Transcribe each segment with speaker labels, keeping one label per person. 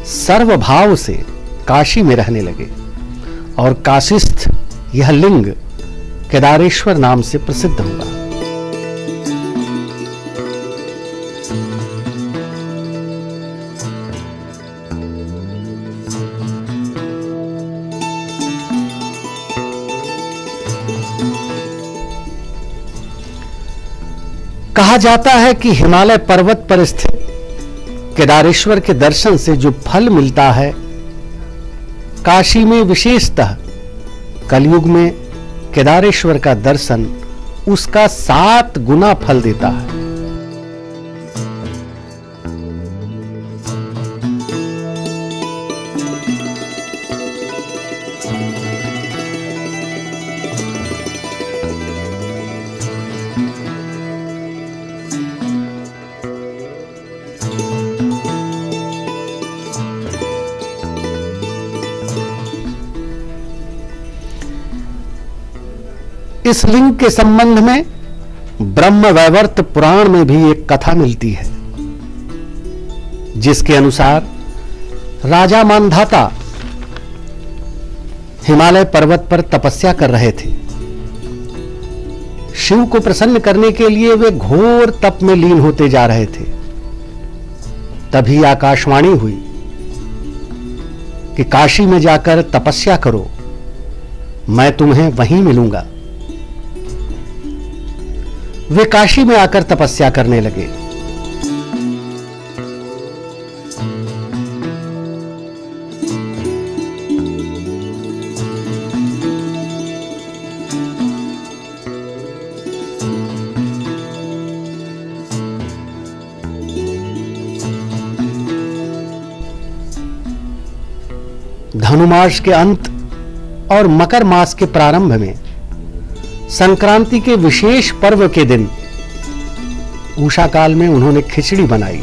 Speaker 1: सर्वभाव से काशी में रहने लगे और काशीस्थ यह लिंग केदारेश्वर नाम से प्रसिद्ध हुआ। कहा जाता है कि हिमालय पर्वत पर स्थित केदारेश्वर के दर्शन से जो फल मिलता है, काशी में विशेषतः कलयुग में केदारेश्वर का दर्शन उसका 7 गुना फल देता है। इस लिंग के संबंध में ब्रह्मवैवर्त पुराण में भी एक कथा मिलती है, जिसके अनुसार राजा मानधाता हिमालय पर्वत पर तपस्या कर रहे थे। शिव को प्रसन्न करने के लिए वे घोर तप में लीन होते जा रहे थे। तभी आकाशवाणी हुई कि काशी में जाकर तपस्या करो, मैं तुम्हें वहीं मिलूंगा। वे काशी में आकर तपस्या करने लगे। धनुमास के अंत और मकर मास के प्रारंभ में संक्रांति के विशेष पर्व के दिन उषा काल में उन्होंने खिचड़ी बनाई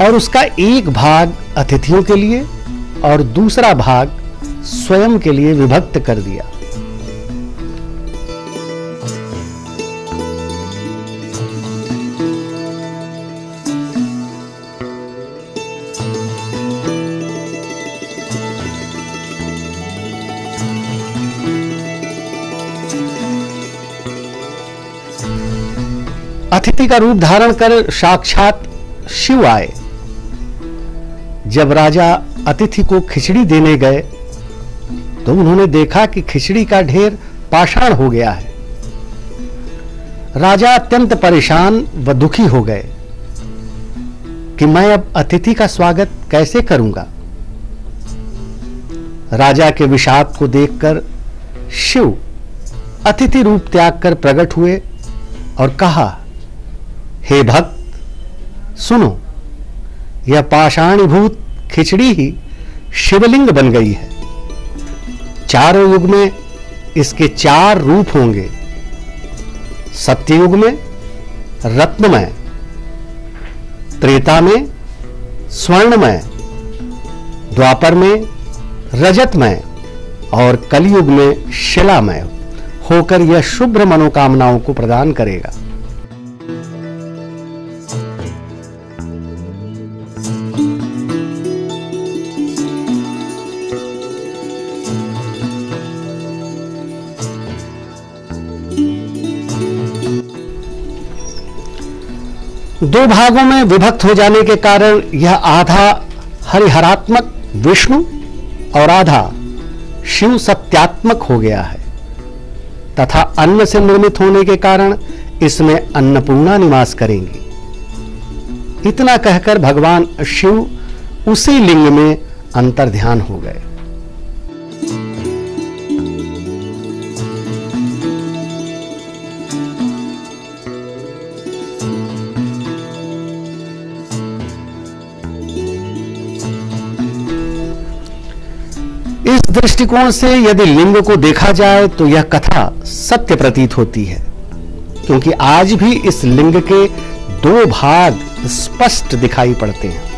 Speaker 1: और उसका एक भाग अतिथियों के लिए और दूसरा भाग स्वयं के लिए विभक्त कर दिया। अतिथि का रूप धारण कर साक्षात शिव आए। जब राजा अतिथि को खिचड़ी देने गए तो उन्होंने देखा कि खिचड़ी का ढेर पाषाण हो गया है। राजा अत्यंत परेशान व दुखी हो गए कि मैं अब अतिथि का स्वागत कैसे करूंगा। राजा के विषाद को देखकर शिव अतिथि रूप त्याग कर प्रकट हुए और कहा, हे भक्त सुनो, यह पाषाणीभूत खिचड़ी ही शिवलिंग बन गई है। चारों युग में इसके 4 रूप होंगे। सत्ययुग में रत्नमय, त्रेता में स्वर्णमय, द्वापर में रजतमय और कलयुग में शिलामय होकर यह शुभ्र मनोकामनाओं को प्रदान करेगा। दो भागों में विभक्त हो जाने के कारण यह आधा हरिहरात्मक विष्णु और आधा शिव सत्यात्मक हो गया है तथा अन्न से निर्मित होने के कारण इसमें अन्नपूर्णा निवास करेंगी। इतना कहकर भगवान शिव उसी लिंग में अंतर्ध्यान हो गए। इस दृष्टिकोण से यदि लिंग को देखा जाए तो यह कथा सत्य प्रतीत होती है, क्योंकि आज भी इस लिंग के 2 भाग स्पष्ट दिखाई पड़ते हैं।